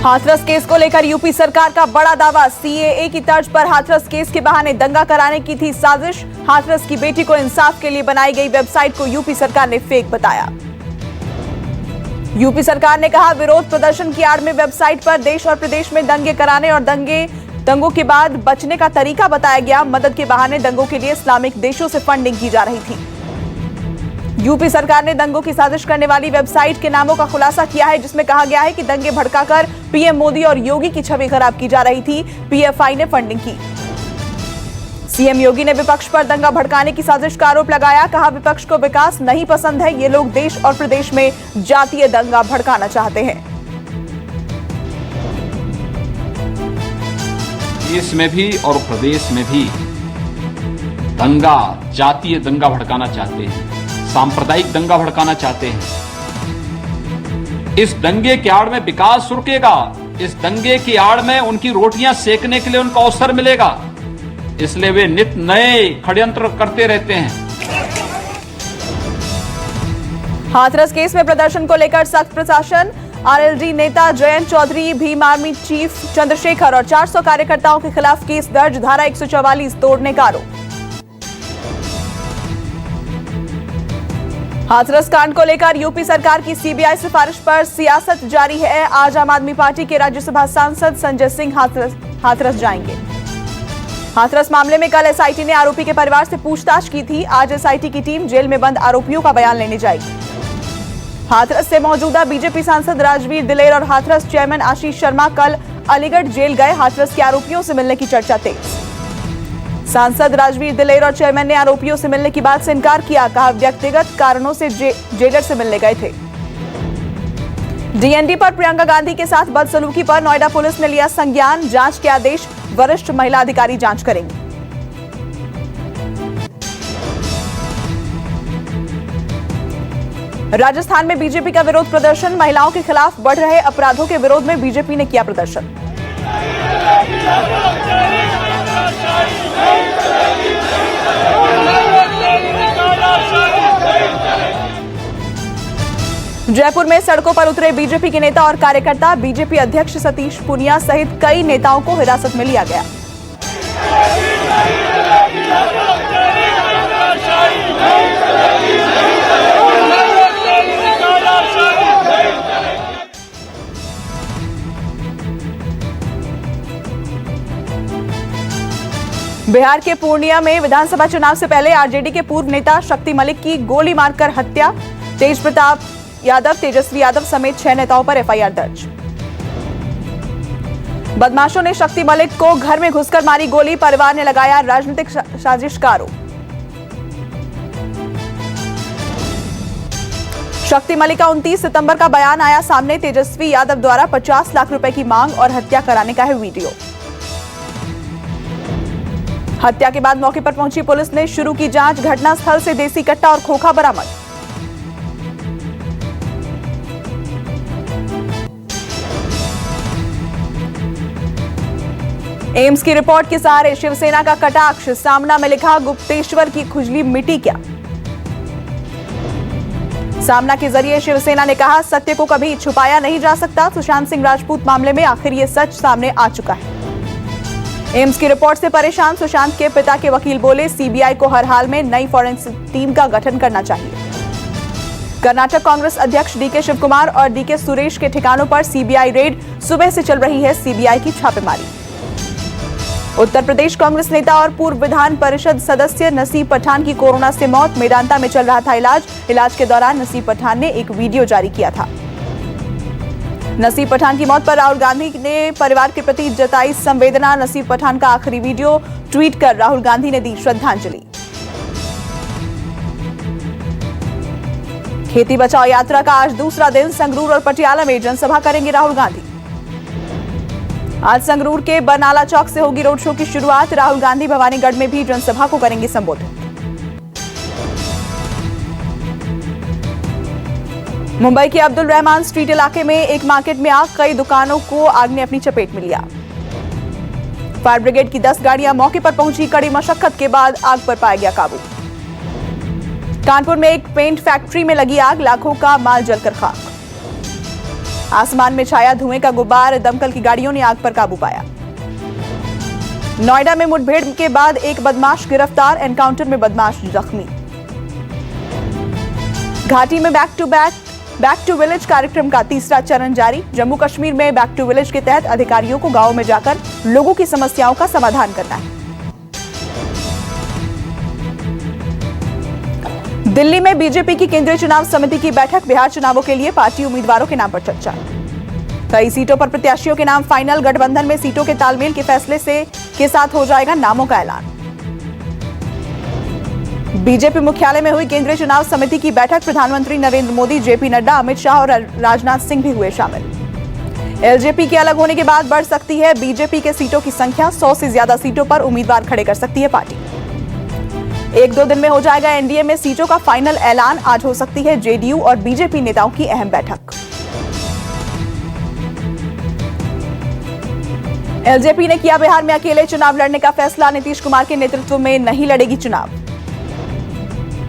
Hathras case को लेकर UP सरकार का बड़ा दावा। सीएए की तर्ज पर हाथरस केस के बहाने दंगा कराने की थी साजिश। हाथरस की बेटी को इंसाफ के लिए बनाई गई वेबसाइट को यूपी सरकार ने फेक बताया। यूपी सरकार ने कहा, विरोध प्रदर्शन की आड़ में वेबसाइट पर देश और प्रदेश में दंगे कराने और दंगों के बाद बचने का तरीका बताया गया। मदद के बहाने दंगों के लिए इस्लामिक देशों से फंडिंग की जा रही थी। यूपी सरकार ने दंगों की साजिश करने वाली वेबसाइट के नामों का खुलासा किया है, जिसमें कहा गया है कि दंगे भड़काकर पीएम मोदी और योगी की छवि खराब की जा रही थी। पीएफआई ने फंडिंग की। सीएम योगी ने विपक्ष पर दंगा भड़काने की साजिश का आरोप लगाया। कहा, विपक्ष को विकास नहीं पसंद है, ये लोग देश और प्रदेश में जातीय दंगा भड़काना चाहते हैं। देश में भी और प्रदेश में भी दंगा, जातीय दंगा भड़काना चाहते हैं, सांप्रदायिक दंगा भड़काना चाहते हैं। इस दंगे की आड़ में विकास रुकेगा, इस दंगे की आड़ में उनकी रोटियां सेकने के लिए उनको अवसर मिलेगा, इसलिए वे नित नए षड्यंत्र करते रहते हैं। हाथरस केस में प्रदर्शन को लेकर सख्त प्रशासन। आरएलडी नेता जयंत चौधरी, भीम आर्मी चीफ चंद्रशेखर और 400 कार्यकर्ताओं के खिलाफ केस दर्ज। धारा 144 तोड़ने का आरोप। हाथरस कांड को लेकर यूपी सरकार की सीबीआई सिफारिश पर सियासत जारी है। आज आम आदमी पार्टी के राज्यसभा सांसद संजय सिंह हाथरस जाएंगे। हाथरस मामले में कल एसआईटी ने आरोपी के परिवार से पूछताछ की थी। आज एसआईटी की टीम जेल में बंद आरोपियों का बयान लेने जाएगी। हाथरस से मौजूदा बीजेपी सांसद राजवीर दिलेर और हाथरस चेयरमैन आशीष शर्मा कल अलीगढ़ जेल गए। हाथरस के आरोपियों से मिलने की चर्चा तेज। सांसद राजवीर दिलेर और चेयरमैन ने आरोपियों से मिलने की बात से इनकार किया। कहा, व्यक्तिगत कारणों से जेलर से मिलने गए थे। डीएनडी पर प्रियंका गांधी के साथ बदसलूकी पर नोएडा पुलिस ने लिया संज्ञान। जांच के आदेश, वरिष्ठ महिला अधिकारी जांच करेंगे। राजस्थान में बीजेपी का विरोध प्रदर्शन। महिलाओं के खिलाफ बढ़ रहे अपराधों के विरोध में बीजेपी ने किया प्रदर्शन। जयपुर में सड़कों पर उतरे बीजेपी के नेता और कार्यकर्ता। बीजेपी अध्यक्ष सतीश पूनिया सहित कई नेताओं को हिरासत में लिया गया। बिहार के पूर्णिया में विधानसभा चुनाव से पहले आरजेडी के पूर्व नेता शक्ति मलिक की गोली मारकर हत्या। तेज प्रताप यादव, तेजस्वी यादव समेत 6 नेताओं पर एफआईआर दर्ज। बदमाशों ने शक्ति मलिक को घर में घुसकर मारी गोली। परिवार ने लगाया राजनीतिक साजिश का आरोप। शक्ति मलिक का 29 सितंबर का बयान आया सामने। तेजस्वी यादव द्वारा 50 लाख रुपए की मांग और हत्या कराने का है वीडियो। हत्या के बाद मौके पर पहुंची पुलिस ने शुरू की जांच। घटनास्थल से देसी कट्टा और खोखा बरामद। एम्स की रिपोर्ट के सहारे शिवसेना का कटाक्ष। सामना में लिखा, गुप्तेश्वर की खुजली मिटी क्या। सामना के जरिए शिवसेना ने कहा, सत्य को कभी छुपाया नहीं जा सकता। सुशांत सिंह राजपूत मामले में आखिर ये सच सामने आ चुका है। एम्स की रिपोर्ट से परेशान सुशांत के पिता के वकील बोले, सीबीआई को हर हाल में नई फॉरेंसिक टीम का गठन करना चाहिए। कर्नाटक कांग्रेस अध्यक्ष डीके शिवकुमार और डीके सुरेश के ठिकानों पर सीबीआई रेड। सुबह से चल रही है सीबीआई की छापेमारी। उत्तर प्रदेश कांग्रेस नेता और पूर्व विधान परिषद सदस्य नसीब पठान की कोरोना से मौत। मेदांता में चल रहा था इलाज के दौरान नसीब पठान ने एक वीडियो जारी किया था। नसीब पठान की मौत पर राहुल गांधी ने परिवार के प्रति जताई संवेदना। नसीब पठान का आखिरी वीडियो ट्वीट कर राहुल गांधी ने दी श्रद्धांजलि। खेती बचाओ यात्रा का आज दूसरा दिन। संगरूर और पटियाला में जनसभा करेंगे राहुल गांधी। आज संगरूर के बरनाला चौक से होगी रोड शो की शुरुआत। राहुल गांधी भवानीगढ़ में भी जनसभा को करेंगे संबोधित। मुंबई के अब्दुल रहमान स्ट्रीट इलाके में एक मार्केट में आग। कई दुकानों को आग ने अपनी चपेट में लिया। फायर ब्रिगेड की 10 गाड़ियां मौके पर पहुंची। कड़ी मशक्कत के बाद आग पर पाया गया काबू। कानपुर में एक पेंट फैक्ट्री में लगी आग। लाखों का माल जलकर खाक। आसमान में छाया धुएं का गुब्बार, दमकल की गाड़ियों ने आग पर काबू पाया। नोएडा में मुठभेड़ के बाद एक बदमाश गिरफ्तार, एनकाउंटर में बदमाश जख्मी। घाटी में बैक टू विलेज कार्यक्रम का तीसरा चरण जारी। जम्मू कश्मीर में बैक टू विलेज के तहत अधिकारियों को गांव में जाकर लोगों की समस्याओं का समाधान करना है। दिल्ली में बीजेपी की केंद्रीय चुनाव समिति की बैठक, बिहार चुनावों के लिए पार्टी उम्मीदवारों के नाम पर चर्चा। कई सीटों पर प्रत्याशियों के नाम फाइनल, गठबंधन में सीटों के तालमेल के फैसले के साथ हो जाएगा नामों का ऐलान। बीजेपी मुख्यालय में हुई केंद्रीय चुनाव समिति की बैठक, प्रधानमंत्री नरेंद्र मोदी, जेपी नड्डा, अमित शाह और राजनाथ सिंह भी हुए शामिल। एलजेपी के अलग होने के बाद बढ़ सकती है बीजेपी के सीटों की संख्या, 100 से ज्यादा सीटों पर उम्मीदवार खड़े कर सकती है पार्टी। 1-2 दिन में हो जाएगा एनडीए में सीटों का फाइनल ऐलान। आज हो सकती है जेडीयू और बीजेपी नेताओं की अहम बैठक। एलजेपी ने किया बिहार में अकेले चुनाव लड़ने का फैसला, नीतीश कुमार के नेतृत्व में नहीं लड़ेगी चुनाव।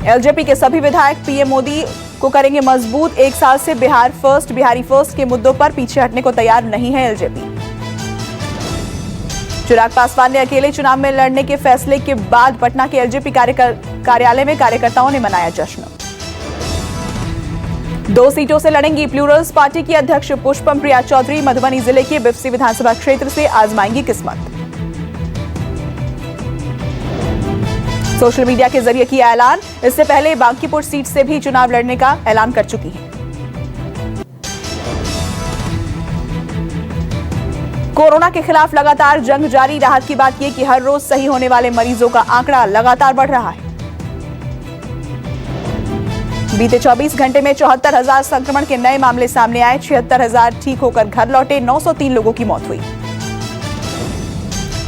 एलजेपी के सभी विधायक पीएम मोदी को करेंगे मजबूत। 1 साल से बिहारी फर्स्ट के मुद्दों पर पीछे हटने को तैयार नहीं है एलजेपी। चिराग पासवान ने अकेले चुनाव में लड़ने के फैसले के बाद पटना के एलजेपी कार्यालय में कार्यकर्ताओं ने मनाया जश्न। 2 सीटों से लड़ेंगी प्लूरल्स पार्टी की अध्यक्ष पुष्पम प्रिया चौधरी, मधुबनी जिले के बिफसी विधानसभा क्षेत्र से आजमाएंगी किस्मत। सोशल मीडिया के जरिए किया ऐलान, इससे पहले बांकीपुर सीट से भी चुनाव लड़ने का ऐलान कर चुकी है। कोरोना के खिलाफ लगातार जंग जारी। राहत की बात यह कि हर रोज सही होने वाले मरीजों का आंकड़ा लगातार बढ़ रहा है। बीते 24 घंटे में 74,000 संक्रमण के नए मामले सामने आए। 76,000 ठीक होकर घर लौटे। 903 लोगों की मौत हुई।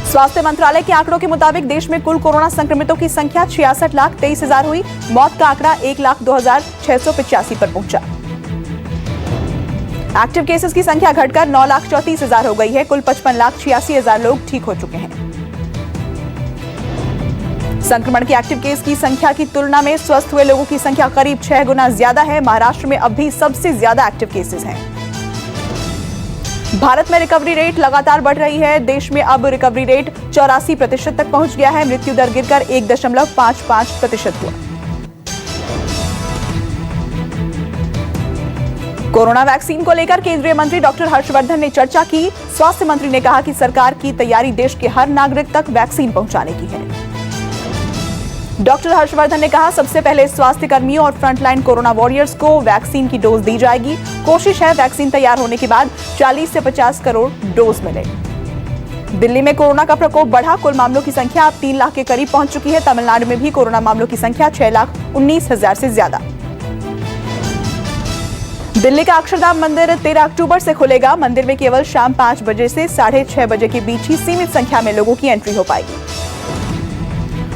स्वास्थ्य मंत्रालय के आंकड़ों के मुताबिक देश में कुल कोरोना संक्रमितों की संख्या 66,23,000 हुई। मौत का आंकड़ा 1,02,685 पर पहुंचा। एक्टिव केसेस की संख्या घटकर 9,34,000 हो गई है। कुल 55,86,000 लोग ठीक हो चुके हैं। संक्रमण के एक्टिव केस की संख्या की तुलना में स्वस्थ हुए लोगों की संख्या करीब 6 गुना ज्यादा है। महाराष्ट्र में अब भी सबसे ज्यादा एक्टिव केसेस हैं। भारत में रिकवरी रेट लगातार बढ़ रही है। देश में अब रिकवरी रेट 84% तक पहुंच गया है। मृत्यु दर गिरकर 1.55% हुआ। कोरोना वैक्सीन को लेकर केंद्रीय मंत्री डॉक्टर हर्षवर्धन ने चर्चा की। स्वास्थ्य मंत्री ने कहा कि सरकार की तैयारी देश के हर नागरिक तक वैक्सीन पहुंचाने की है। डॉक्टर हर्षवर्धन ने कहा, सबसे पहले स्वास्थ्य कर्मियों और फ्रंटलाइन कोरोना वॉरियर्स को वैक्सीन की डोज दी जाएगी। कोशिश है वैक्सीन तैयार होने के बाद 40 से 50 करोड़ डोज मिले। दिल्ली में कोरोना का प्रकोप बढ़ा। कुल मामलों की संख्या अब 3 लाख के करीब पहुंच चुकी है। तमिलनाडु में भी कोरोना मामलों की संख्या 6,19,000 से ज्यादा। दिल्ली का अक्षरधाम मंदिर 13 अक्टूबर से खुलेगा। मंदिर में केवल शाम 5 बजे से 6:30 बजे के बीच ही सीमित संख्या में लोगों की एंट्री हो पाएगी।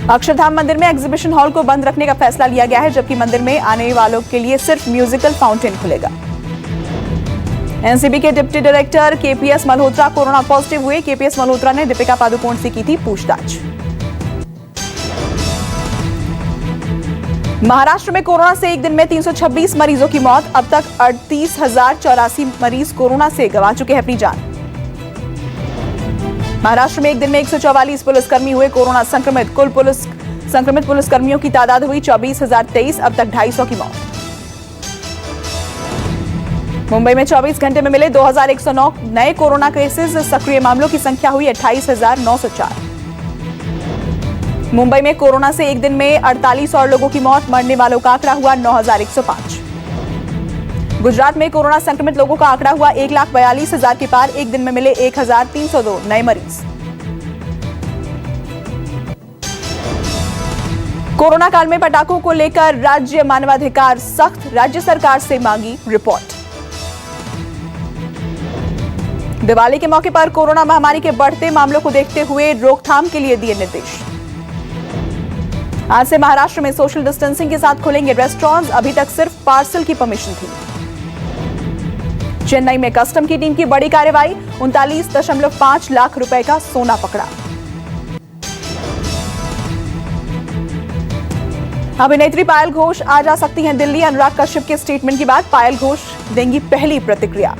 अक्षरधाम मंदिर में एग्जीबिशन हॉल को बंद रखने का फैसला लिया गया है, जबकि मंदिर में आने वालों के लिए सिर्फ म्यूजिकल फाउंटेन खुलेगा। एनसीबी के deputy director KPS Malhotra corona positive हुए। केपीएस मल्होत्रा ने दीपिका पादुकोण से की थी पूछताछ। महाराष्ट्र में कोरोना से एक दिन में 326 मरीजों की मौत। अब तक 38,084 मरीज कोरोना से गंवा चुके हैं अपनी जान। महाराष्ट्र में एक दिन में 144 पुलिसकर्मी हुए कोरोना संक्रमित। कुल संक्रमित पुलिसकर्मियों की तादाद हुई 24,023। अब तक 250 की मौत। मुंबई में 24 घंटे में मिले 2,109 नए कोरोना केसेस। सक्रिय मामलों की संख्या हुई 28,904। मुंबई में कोरोना से एक दिन में 48 और लोगों की मौत। मरने वालों का आंकड़ा हुआ 9,105। गुजरात में कोरोना संक्रमित लोगों का आंकड़ा हुआ 1,42,000 के पार। एक दिन में मिले 1,302 नए मरीज। कोरोना काल में पटाखों को लेकर राज्य मानवाधिकार सख्त। राज्य सरकार से मांगी रिपोर्ट। दिवाली के मौके पर कोरोना महामारी के बढ़ते मामलों को देखते हुए रोकथाम के लिए दिए निर्देश। आज से महाराष्ट्र में सोशल डिस्टेंसिंग के साथ खुलेंगे रेस्टोरेंट्स। अभी तक सिर्फ पार्सल की परमिशन थी। चेन्नई में कस्टम की टीम की बड़ी कार्रवाई। 39.5 लाख रुपए का सोना पकड़ा। अभिनेत्री पायल घोष आ जा सकती हैं दिल्ली। अनुराग कश्यप के स्टेटमेंट के बाद पायल घोष देंगी पहली प्रतिक्रिया।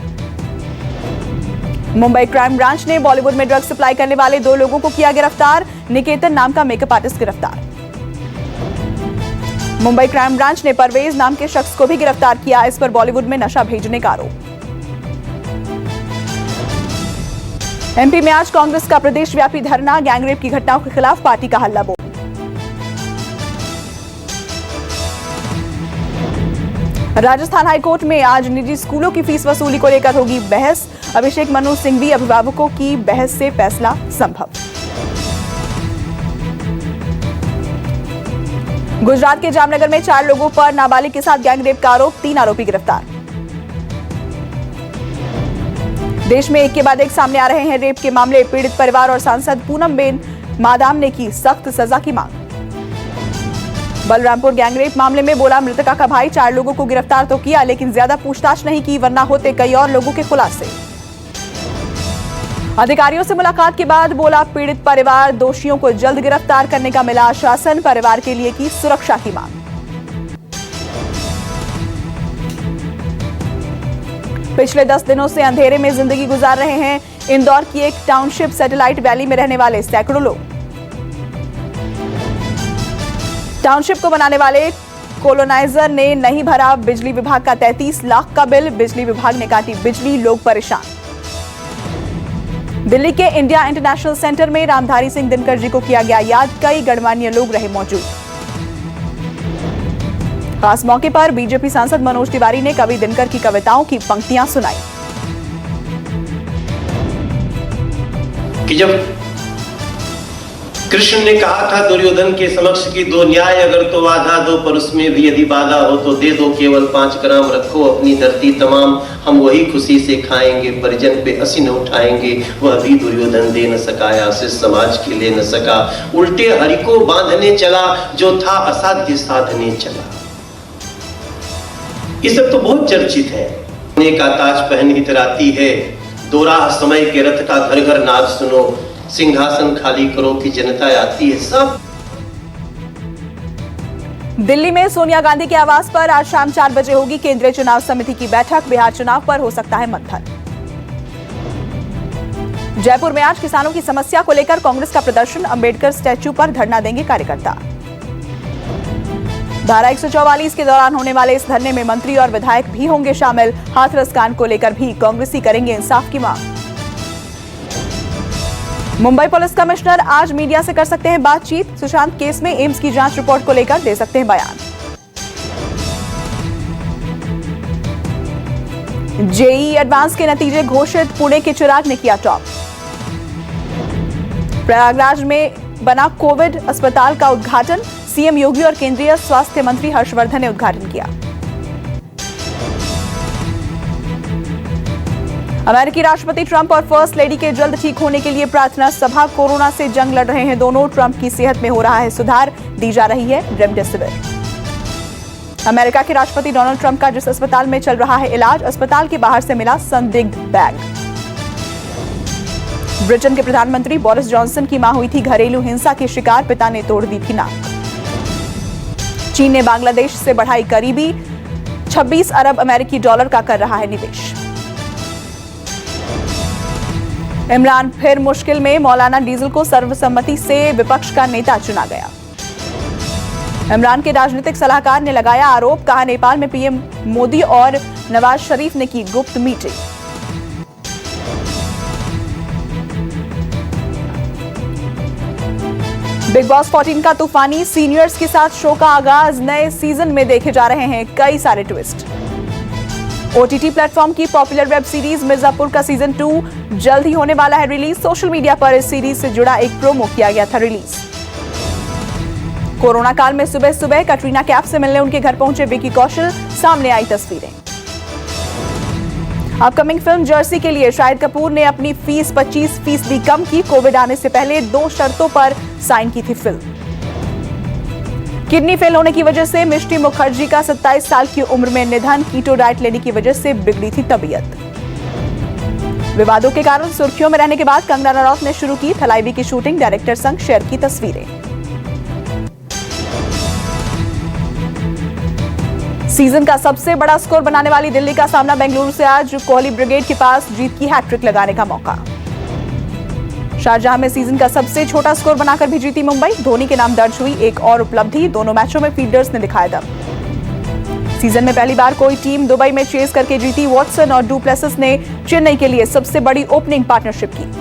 मुंबई क्राइम ब्रांच ने बॉलीवुड में ड्रग्स सप्लाई करने वाले 2 लोगों को किया गिरफ्तार। निकेतन नाम का मेकअप आर्टिस्ट गिरफ्तार। मुंबई क्राइम ब्रांच ने परवेज नाम के शख्स को भी गिरफ्तार किया। इस पर बॉलीवुड में नशा भेजने का आरोप। एमपी में आज कांग्रेस का प्रदेशव्यापी धरना। गैंगरेप की घटनाओं के खिलाफ पार्टी का हल्ला बोल। राजस्थान हाईकोर्ट में आज निजी स्कूलों की फीस वसूली को लेकर होगी बहस। अभिषेक मनु सिंघवी अभिभावकों की बहस से फैसला संभव। गुजरात के जामनगर में 4 लोगों पर नाबालिग के साथ गैंगरेप का आरोप। 3 आरोपी गिरफ्तार। देश में एक के बाद एक सामने आ रहे हैं रेप के मामले। पीड़ित परिवार और सांसद पूनमबेन मादाम ने की सख्त सजा की मांग। बलरामपुर गैंगरेप मामले में बोला मृतका का भाई 4 लोगों को गिरफ्तार तो किया, लेकिन ज्यादा पूछताछ नहीं की, वरना होते कई और लोगों के खुलासे। अधिकारियों से मुलाकात के बाद बोला पीड़ित परिवार, दोषियों को जल्द गिरफ्तार करने का मिला आश्वासन। परिवार के लिए की सुरक्षा की मांग। पिछले 10 दिनों से अंधेरे में जिंदगी गुजार रहे हैं इंदौर की एक टाउनशिप सैटेलाइट वैली में रहने वाले सैकड़ों लोग। टाउनशिप को बनाने वाले कोलोनाइजर ने नहीं भरा बिजली विभाग का 33 लाख का बिल। बिजली विभाग ने काटी बिजली, लोग परेशान। दिल्ली के इंडिया इंटरनेशनल सेंटर में रामधारी सिंह दिनकर जी को किया गया याद। कई गणमान्य लोग रहे मौजूद। खास मौके पर बीजेपी सांसद मनोज तिवारी ने कवि दिनकर की कविताओं की पंक्तियां सुनाई। कि जब कृष्ण ने कहा था दुर्योधन के समक्ष की दो न्याय अगर तो बाधा दो, पर उसमें भी यदि बाधा हो तो दे दो, केवल 5 ग्राम रखो अपनी धरती तमाम, हम वही खुशी से खाएंगे, परिजन पे हंसी न उठाएंगे, वह भी दुर्योधन दे न सका, आशीष समाज के ले न सका, उल्टे हरि को बांधने चला, जो था असाध्य साधने चला। ये सब तो बहुत चर्चित है। सोने का ताज पहन इतराती है, दोराह समय के रथ का घर घर नाद सुनो, सिंहासन खाली करो कि जनता आती है। सब दिल्ली में सोनिया गांधी के आवास पर आज शाम 4 बजे होगी केंद्रीय चुनाव समिति की बैठक। बिहार चुनाव पर हो सकता है मंथन। जयपुर में आज किसानों की समस्या को लेकर कांग्रेस का प्रदर्शन। अंबेडकर स्टैच्यू पर धरना देंगे कार्यकर्ता। धारा 144 के दौरान होने वाले इस धरने में मंत्री और विधायक भी होंगे शामिल। हाथरस कांड को लेकर भी कांग्रेसी करेंगे इंसाफ की मांग। मुंबई पुलिस कमिश्नर आज मीडिया से कर सकते हैं बातचीत। सुशांत केस में एम्स की जांच रिपोर्ट को लेकर दे सकते हैं बयान। जेईई एडवांस के नतीजे घोषित। पुणे के चिराग ने किया टॉप। प्रयागराज में बना कोविड अस्पताल का उद्घाटन। सीएम योगी और केंद्रीय स्वास्थ्य मंत्री हर्षवर्धन ने उद्घाटन किया। अमेरिकी राष्ट्रपति ट्रंप और फर्स्ट लेडी के जल्द ठीक होने के लिए प्रार्थना सभा। कोरोना से जंग लड़ रहे हैं दोनों। ट्रंप की सेहत में हो रहा है सुधार, दी जा रही है रेमडेसिविर। अमेरिका के राष्ट्रपति डोनाल्ड ट्रंप का जिस अस्पताल में चल रहा है इलाज, अस्पताल के बाहर से मिला संदिग्ध बैग। ब्रिटेन के प्रधानमंत्री बोरिस जॉनसन की मां हुई थी घरेलू हिंसा की शिकार। पिता ने तोड़ दी थी नाक। चीन ने बांग्लादेश से बढ़ाई करीबी। 26 अरब अमेरिकी डॉलर का कर रहा है निवेश। इमरान फिर मुश्किल में। मौलाना डीजल को सर्वसम्मति से विपक्ष का नेता चुना गया। इमरान के राजनीतिक सलाहकार ने लगाया आरोप। कहा नेपाल में पीएम मोदी और नवाज शरीफ ने की गुप्त मीटिंग। बिग बॉस 14 का तूफानी सीनियर्स के साथ शो का आगाज। नए सीजन में देखे जा रहे हैं कई सारे ट्विस्ट। ओटीटी प्लेटफॉर्म की पॉपुलर वेब सीरीज मिर्जापुर का सीजन 2 जल्द ही होने वाला है रिलीज। सोशल मीडिया पर इस सीरीज से जुड़ा एक प्रोमो किया गया था रिलीज। कोरोना काल में सुबह सुबह कटरीना कैफ से मिलने उनके घर पहुंचे विकी कौशल। सामने आई तस्वीरें। अपकमिंग फिल्म जर्सी के लिए शाहिद कपूर ने अपनी फीस 25% कम की। कोविड आने से पहले 2 शर्तों पर साइन की थी फिल्म। किडनी फेल होने की वजह से मिष्टी मुखर्जी का 27 साल की उम्र में निधन। कीटो डाइट लेने की वजह से बिगड़ी थी तबीयत। विवादों के कारण सुर्खियों में रहने के बाद कंगना रनौत ने शुरू की थलाइवी की शूटिंग। डायरेक्टर संग शेयर की तस्वीरें। सीजन का सबसे बड़ा स्कोर बनाने वाली दिल्ली का सामना बेंगलुरु से आज कोहली ब्रिगेड के पास जीत की हैट्रिक लगाने का मौका। शारजाह में सीजन का सबसे छोटा स्कोर बनाकर भी जीती मुंबई। धोनी के नाम दर्ज हुई एक और उपलब्धि। दोनों मैचों में फील्डर्स ने दिखाया दम। सीजन में पहली बार कोई टीम दुबई में चेस करके जीती। वॉटसन और डुप्लेसिस ने चेन्नई के लिए सबसे बड़ी ओपनिंग पार्टनरशिप की।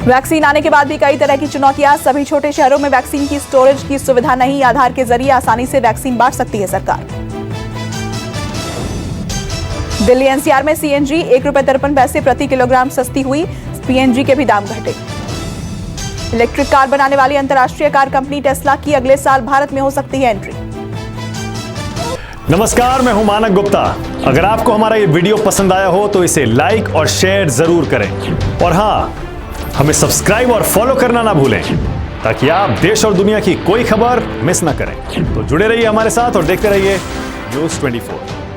वैक्सीन आने के बाद भी कई तरह की चुनौतियां। सभी छोटे शहरों में वैक्सीन की स्टोरेज की सुविधा नहीं। आधार के जरिए आसानी से वैक्सीन बांट सकती है सरकार। दिल्ली एनसीआर में सीएनजी ₹1.53 प्रति किलोग्राम सस्ती हुई। पीएनजी के भी दाम घटे। इलेक्ट्रिक कार बनाने वाली अंतर्राष्ट्रीय कार कंपनी टेस्ला की अगले साल भारत में हो सकती है एंट्री। नमस्कार, मैं हूं मानक गुप्ता। अगर आपको हमारा ये वीडियो पसंद आया हो तो इसे लाइक और शेयर जरूर करें और हां, हमें सब्सक्राइब और फॉलो करना ना भूलें ताकि आप देश और दुनिया की कोई खबर मिस ना करें। तो जुड़े रहिए हमारे साथ और देखते रहिए News 24।